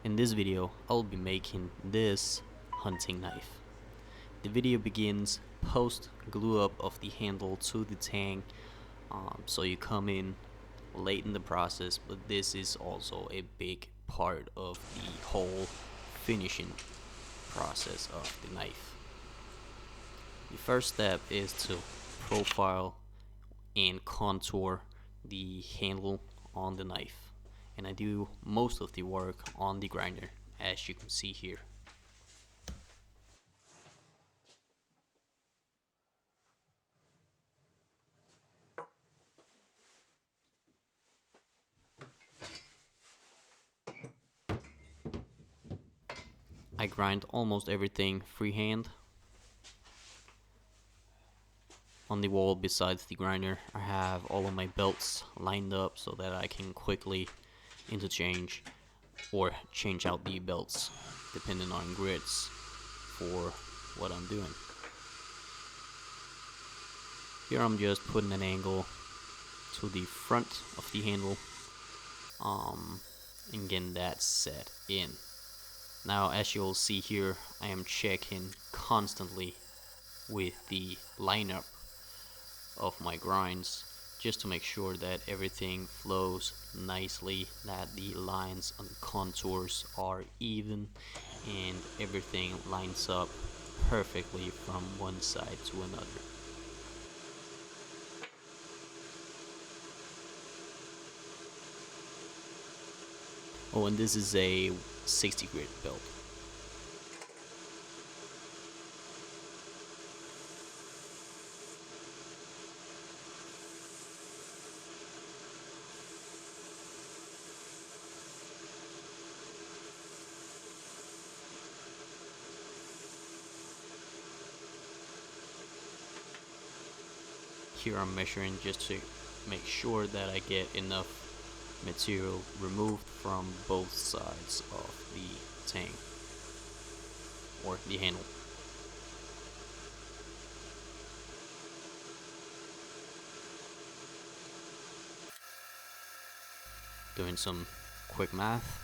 In this video, I'll be making this hunting knife. The video begins post glue up of the handle to the tang, so you come in late in the process, but this is also a big part of the whole finishing process of the knife. The first step is to profile and contour the handle on the knife, and I do most of the work on the grinder, as you can see here. I grind almost everything freehand. On the wall besides the grinder, I have all of my belts lined up so that I can quickly interchange or change out the belts depending on grids for what I'm doing. Here I'm just putting an angle to the front of the handle and getting that set in. Now, as you'll see here, I am checking constantly with the lineup of my grinds just to make sure that everything flows nicely, that the lines and contours are even, and everything lines up perfectly from one side to another. Oh, and this is a 60 grit belt. Here I'm measuring just to make sure that I get enough material removed from both sides of the tang or the handle. Doing some quick math.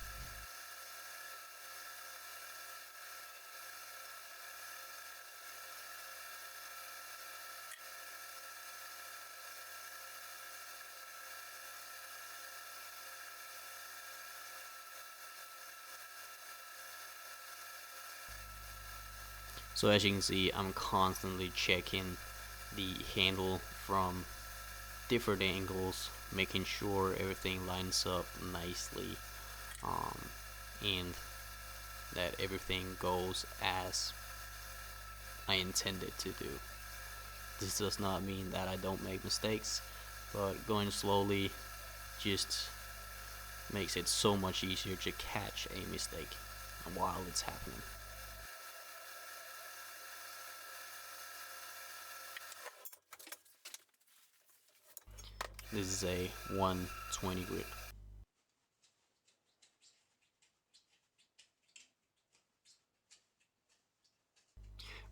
So as you can see, I'm constantly checking the handle from different angles, making sure everything lines up nicely, and that everything goes as I intended to do. This does not mean that I don't make mistakes, but going slowly just makes it so much easier to catch a mistake while it's happening. This is a 120 grit.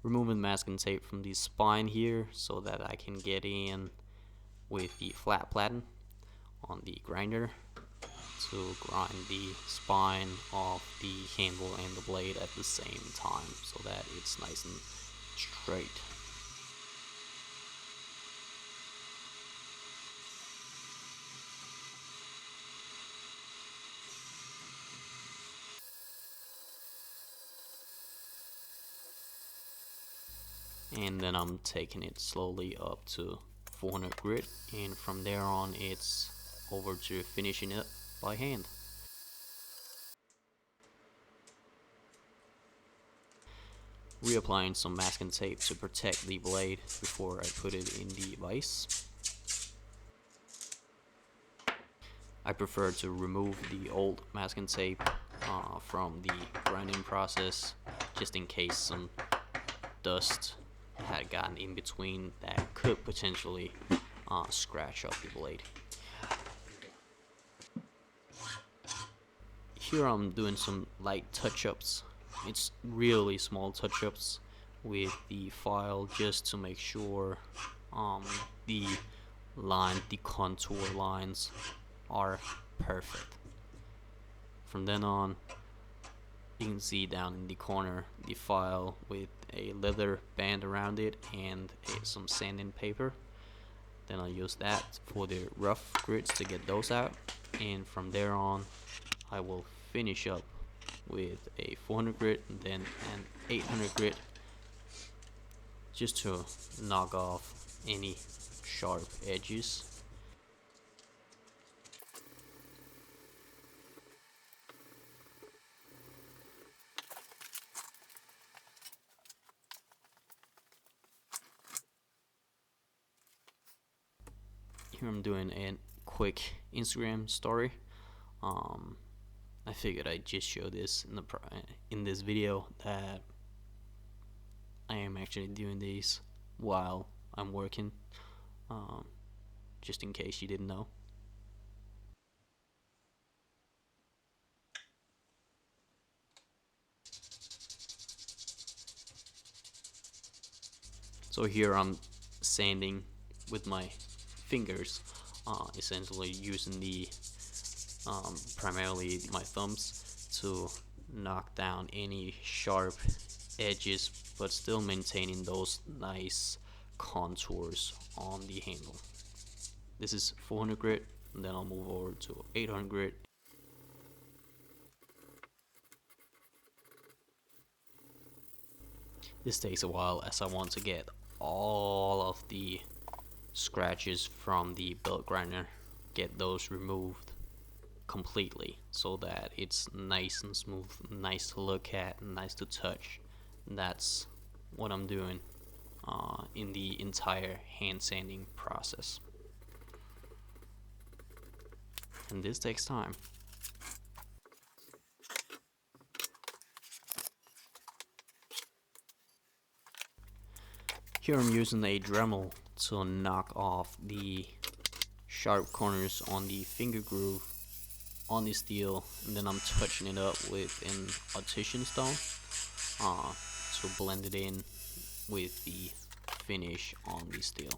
Removing masking tape from the spine here so that I can get in with the flat platen on the grinder to grind the spine of the handle and the blade at the same time so that it's nice and straight. And then I'm taking it slowly up to 400 grit, and from there on it's over to finishing it by hand. Reapplying some masking tape to protect the blade before I put it in the vise. I prefer to remove the old masking tape from the grinding process just in case some dust had gotten in between that could potentially scratch up the blade. Here I'm doing some light touch-ups. It's really small touch-ups with the file just to make sure the contour lines are perfect. From then on, You can see down in the corner the file with a leather band around it and some sanding paper. Then I'll use that for the rough grits to get those out, and from there on I will finish up with a 400 grit and then an 800 grit, just to knock off any sharp edges. Here I'm doing a quick Instagram story. I figured I'd just show this in this video that I am actually doing these while I'm working, just in case you didn't know. So here I'm sanding with my fingers, essentially using the primarily my thumbs to knock down any sharp edges, but still maintaining those nice contours on the handle. This is 400 grit, and then I'll move over to 800 grit. This takes a while as I want to get all of the scratches from the belt grinder, get those removed completely so that it's nice and smooth, nice to look at, nice to touch. And that's what I'm doing in the entire hand sanding process. And this takes time. Here I'm using a Dremel to knock off the sharp corners on the finger groove on the steel, and then I'm touching it up with an artisan stone to blend it in with the finish on the steel.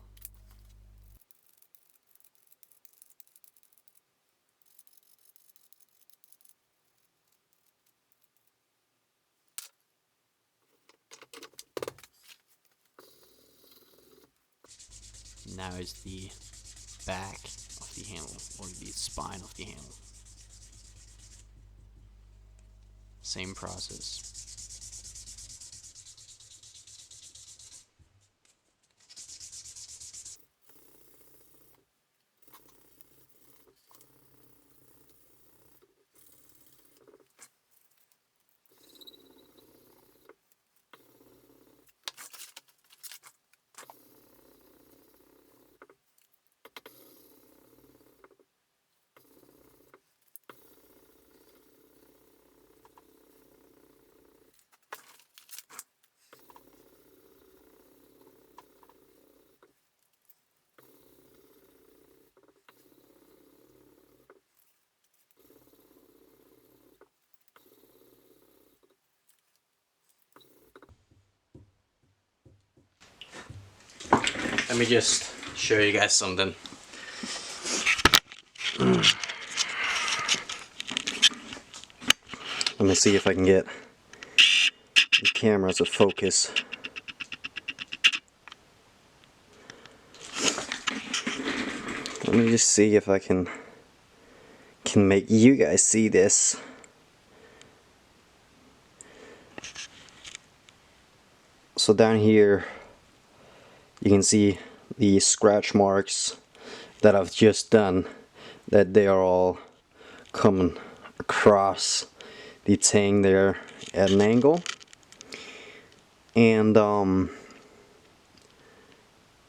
Now it's the back of the handle, or the spine of the handle. Same process. Let me just show you guys something. Let me see if I can get the camera to focus. Let me just see if I can make you guys see this. So down here you can see the scratch marks that I've just done, that they are all coming across the tang there at an angle. And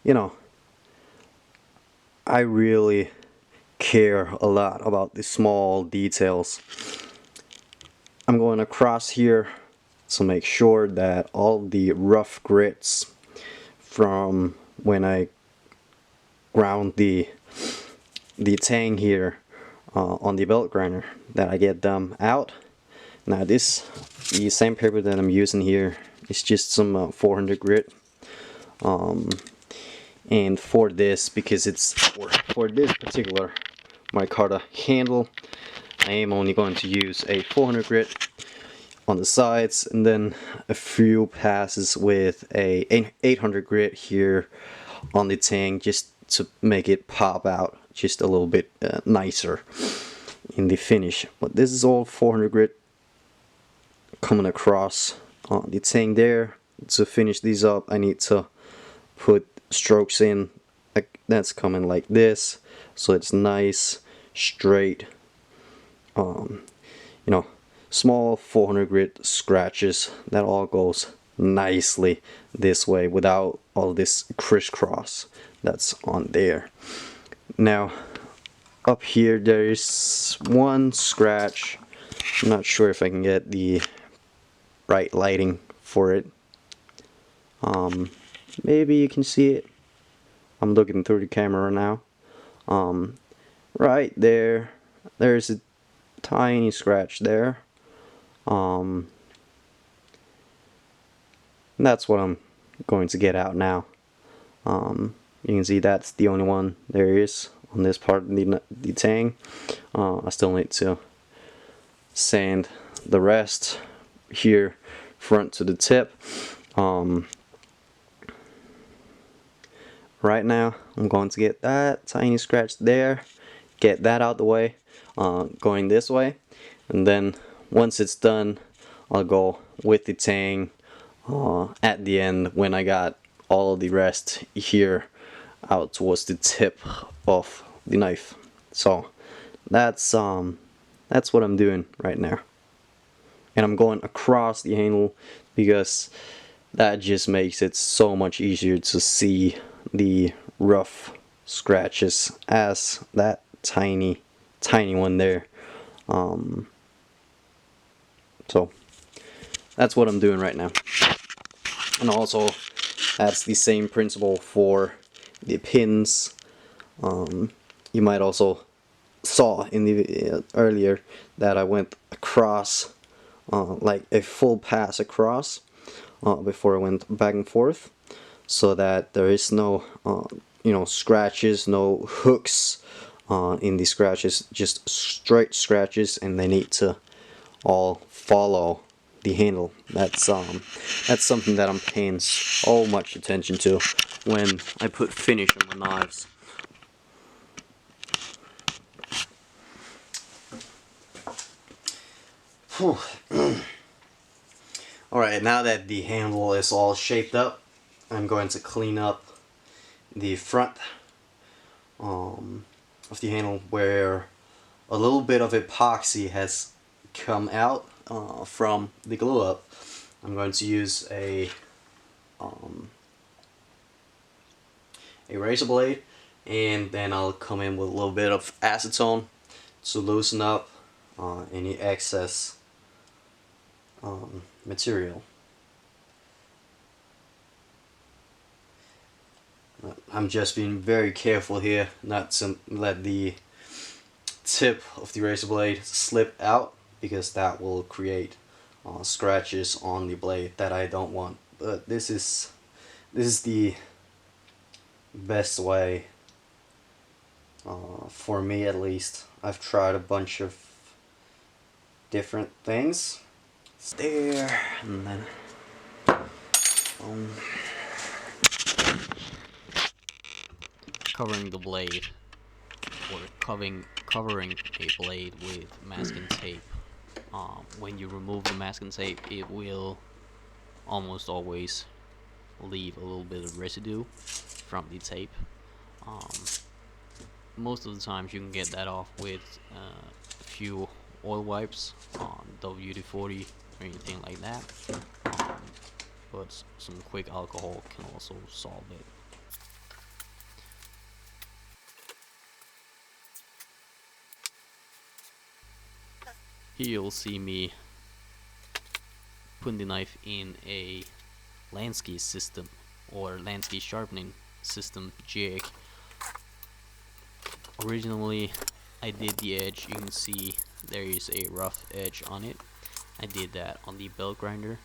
you know, I really care a lot about the small details. I'm going across here to make sure that all the rough grits from when I ground the tang here on the belt grinder, that I get them out. Now the same paper that I'm using here is just some 400 grit, and for this, because it's for this particular Micarta handle, I am only going to use a 400 grit. on the sides, and then a few passes with a 800 grit here on the tang, just to make it pop out just a little bit nicer in the finish. But this is all 400 grit coming across on the tang there. To finish these up, I need to put strokes in, like that's coming like this, so it's nice, straight, you know, small 400 grit scratches that all goes nicely this way without all this crisscross that's on there. Now up here there is one scratch. I'm not sure if I can get the right lighting for it. Maybe you can see it. I'm looking through the camera now. Right there, there's a tiny scratch there. That's what I'm going to get out now. You can see that's the only one there is on this part of the tang. I still need to sand the rest here front to the tip. Right now I'm going to get that tiny scratch there, get that out the way, going this way, and then once it's done I'll go with the tang at the end when I got all of the rest here out towards the tip of the knife. So that's what I'm doing right now, and I'm going across the handle because that just makes it so much easier to see the rough scratches as that tiny one there. So that's what I'm doing right now. And also that's the same principle for the pins. You might also saw in the earlier that I went across, like a full pass across, before I went back and forth, so that there is no scratches, no hooks in the scratches, just straight scratches, and they need to all follow the handle. That's something that I'm paying so much attention to when I put finish on the knives. Alright, now that the handle is all shaped up, I'm going to clean up the front of the handle where a little bit of epoxy has come out from the glue up. I'm going to use a razor blade, and then I'll come in with a little bit of acetone to loosen up any excess material. I'm just being very careful here not to let the tip of the razor blade slip out, because that will create scratches on the blade that I don't want. But this is the best way, for me at least. I've tried a bunch of different things. It's there, and then Covering the blade, or covering a blade with masking tape. When you remove the masking tape, it will almost always leave a little bit of residue from the tape. Most of the times you can get that off with a few oil wipes on WD-40 or anything like that, but some quick alcohol can also solve it. Here you'll see me putting the knife in a Lansky system, or Lansky sharpening system jig. Originally I did the edge, you can see there is a rough edge on it. I did that on the belt grinder,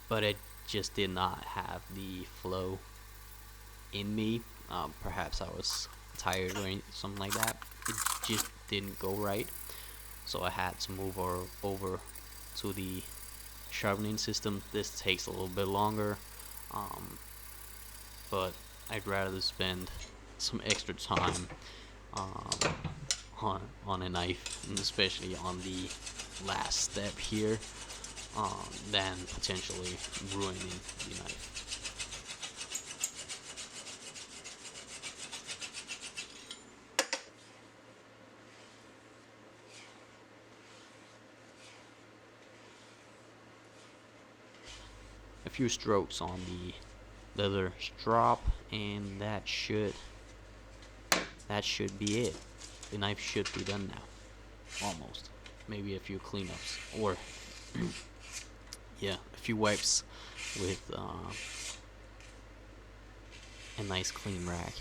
but it just did not have the flow in me. Perhaps I was tired or something like that. It just didn't go right, so I had to move over to the sharpening system. This takes a little bit longer, but I'd rather spend some extra time um, on a knife, and especially on the last step here, than potentially ruining the knife. A few strokes on the leather strap, and that should be it. The knife should be done now, almost. Maybe a few cleanups, or yeah, a few wipes with a nice clean rag.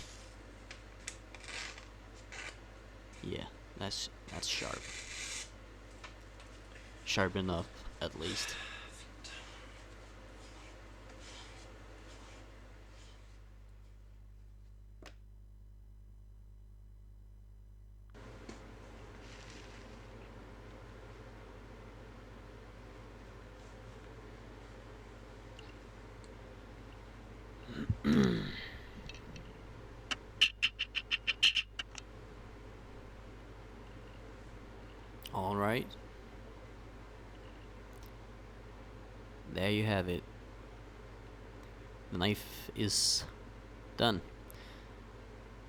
Yeah, that's sharp. Sharp enough, at least. All right. There you have it. The knife is done.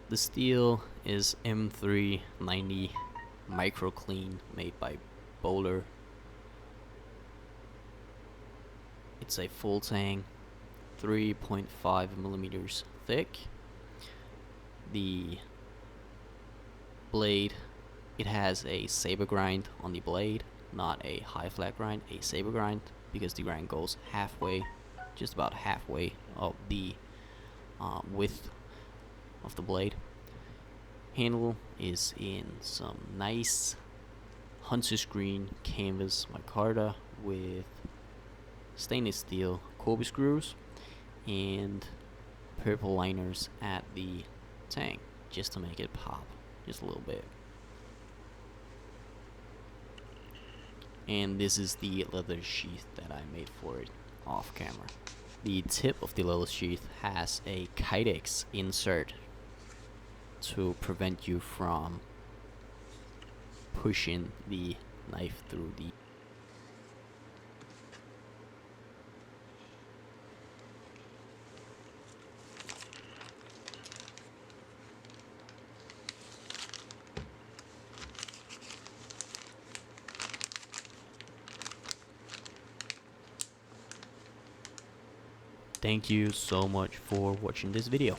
The steel is M390 Microclean, made by Bowler. It's a full tang, 3.5 millimeters thick. The blade, it has a saber grind on the blade, not a high flat grind, a saber grind, because the grind goes halfway, just about halfway of the width of the blade. Handle is in some nice hunter's green canvas micarta with stainless steel Kobe screws and purple liners at the tang, just to make it pop just a little bit. And this is the leather sheath that I made for it off camera. The tip of the leather sheath has a Kydex insert to prevent you from pushing the knife through the Thank you so much for watching this video.